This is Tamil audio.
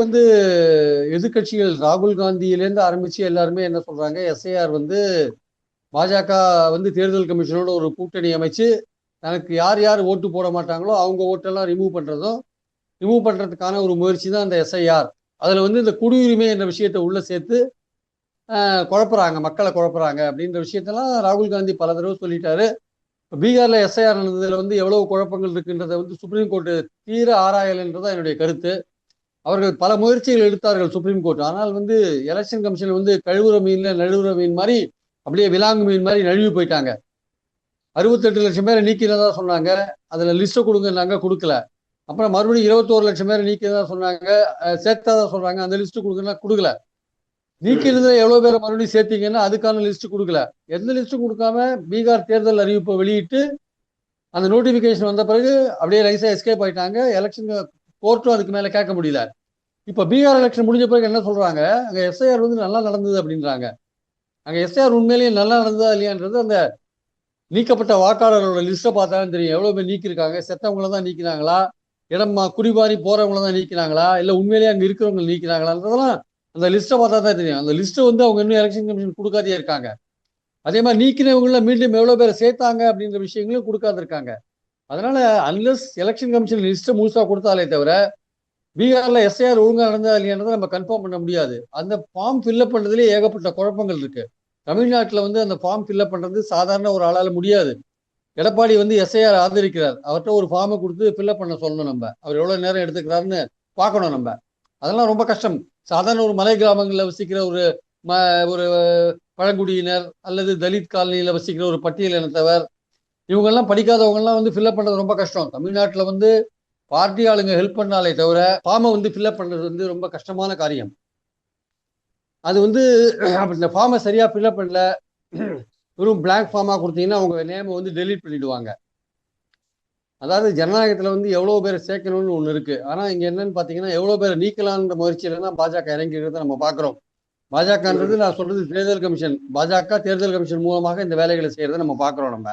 வந்து எதிர்கட்சிகள் ராகுல் காந்தியிலேருந்து ஆரம்பிச்சு எல்லாருமே என்ன சொல்றாங்க, எஸ்ஐஆர் வந்து பாஜக வந்து தேர்தல் கமிஷனோட ஒரு கூட்டணி அமைச்சு தனக்கு யார் யார் ஓட்டு போட மாட்டாங்களோ அவங்க ஓட்டெல்லாம் ரிமூவ் பண்றதுக்கான ஒரு முயற்சி தான் அந்த எஸ்ஐஆர். அதுல வந்து இந்த குடியுரிமை என்ற விஷயத்தை உள்ள சேர்த்து குழப்புறாங்க, மக்களை குழப்புறாங்க அப்படின்ற விஷயத்தெல்லாம் ராகுல் காந்தி பல தடவை சொல்லிட்டாரு. பீகார்ல எஸ்ஐஆர் நடந்ததுல வந்து எவ்வளவு குழப்பங்கள் இருக்குன்றதை வந்து சுப்ரீம் கோர்ட் தீர ஆராயல்ன்றதான் என்னுடைய கருத்து. அவர்கள் பல முயற்சிகள் எடுத்தார்கள் சுப்ரீம் கோர்ட். ஆனால் வந்து எலெக்ஷன் கமிஷன் வந்து கழுவுற மீன்ல நழுவுற மீன் மாதிரி அப்படியே விலாங்கு மீன் மாதிரி நழுவி போயிட்டாங்க. 68 லட்சம் பேரை நீக்கிறதா சொன்னாங்க, அதுல லிஸ்ட் கொடுங்கன்னாங்க, கொடுக்கல. அப்புறம் மறுபடியும் 21 லட்சம் பேரை நீக்கிறதா சொன்னாங்க, சேர்த்தாதா சொல்றாங்க, அந்த லிஸ்ட் கொடுங்கன்னா கொடுக்கல. நீக்கிறதுல எவ்வளவு பேரை மறுபடியும் சேர்த்தீங்கன்னா அதுக்கான லிஸ்ட் கொடுக்கல. எந்த லிஸ்ட் கொடுக்காம பீகார் தேர்தல் அறிவிப்பை வெளியிட்டு அந்த நோட்டிபிகேஷன் வந்த பிறகு அப்படியே ரைஸா எஸ்கேப் ஆயிட்டாங்க. எலெக்ஷன் கோர்ட்டும் அதுக்கு மேல கேட்க முடியல. இப்ப பீகார் எலெக்ஷன் முடிஞ்ச பிறகு என்ன சொல்றாங்க, அங்க எஸ்ஐஆர் வந்து நல்லா நடந்தது அப்படின்றாங்க. அங்க எஸ்ஐஆர் உண்மையிலேயே நல்லா நடந்ததா இல்லையான்றது அந்த நீக்கப்பட்ட வாக்காளர்களோட லிஸ்ட்டை பார்த்தாலும் தெரியும். எவ்வளவு பேர் நீக்கிருக்காங்க, செத்தவங்கள தான் நீக்கினாங்களா, இடமா குடிபாரி போறவங்கள தான் நீக்கினாங்களா, இல்ல உண்மையிலேயே அங்க இருக்கிறவங்க நீக்கினாங்களான்றதெல்லாம் அந்த லிஸ்ட்டை பார்த்தா தான் தெரியும். அந்த லிஸ்ட்டை வந்து அவங்க இன்னும் எலெக்ஷன் கமிஷன் கொடுக்காதே இருக்காங்க. அதே மாதிரி நீக்கினவங்கள மீண்டும் எவ்வளவு பேரை சேர்த்தாங்க அப்படின்ற விஷயங்களும் கொடுக்காது இருக்காங்க. அதனால அன்லஸ் எலெக்ஷன் கமிஷன் லிஸ்ட்டை முழுசா கொடுத்தாலே தவிர பீகார்ல எஸ்ஐஆர் ஒழுங்கா நடந்தா இல்லையான்றதை நம்ம கன்ஃபார்ம் பண்ண முடியாது. அந்த ஃபார்ம் ஃபில்அப் பண்றதுலேயே ஏகப்பட்ட குழப்பங்கள் இருக்கு. தமிழ்நாட்டில் வந்து அந்த ஃபார்ம் ஃபில்அப் பண்றது சாதாரண ஒரு ஆளால முடியாது. எடப்பாடி வந்து எஸ்ஐஆர் ஆதரிக்கிறார், அவர்கிட்ட ஒரு ஃபார்மை கொடுத்து ஃபில்அப் பண்ண சொல்லணும். நம்ம அவர் எவ்வளவு நேரம் எடுத்துக்கிறாருன்னு பார்க்கணும். நம்ம அதெல்லாம் ரொம்ப கஷ்டம். சாதாரண ஒரு மலை கிராமங்களில் வசிக்கிற ஒரு பழங்குடியினர் அல்லது தலித் காலனியில வசிக்கிற ஒரு பட்டியல் இனத்தவர், இவங்கெல்லாம் படிக்காதவங்கெல்லாம் வந்து ஃபில்அப் பண்றது ரொம்ப கஷ்டம். தமிழ்நாட்டில் வந்து பார்ட்டி ஆளுங்க ஹெல்ப் பண்ணாலே தவிர ஃபார்மை வந்து ஃபில்அப் பண்றது வந்து ரொம்ப கஷ்டமான காரியம். அது வந்து இந்த ஃபார்மை சரியா ஃபில்அப் பண்ணல, வெறும் பிளாங்க் ஃபார்மா கொடுத்தீங்கன்னா அவங்க நேமை வந்து டெலீட் பண்ணிடுவாங்க. அதாவது ஜனநாயகத்துல வந்து எவ்வளவு பேரை சேர்க்கணும்னு ஒண்ணு இருக்கு. ஆனா இங்க என்னன்னு பாத்தீங்கன்னா எவ்வளவு பேரை நீக்கலான்ற முயற்சியில தான் பாஜக இறங்கிறத நம்ம பாக்குறோம். பாஜகன்றது நான் சொல்றது தேர்தல் கமிஷன், பாஜக தேர்தல் கமிஷன் மூலமாக இந்த வேலைகளை செய்யறதை நம்ம பாக்குறோம் நம்ம.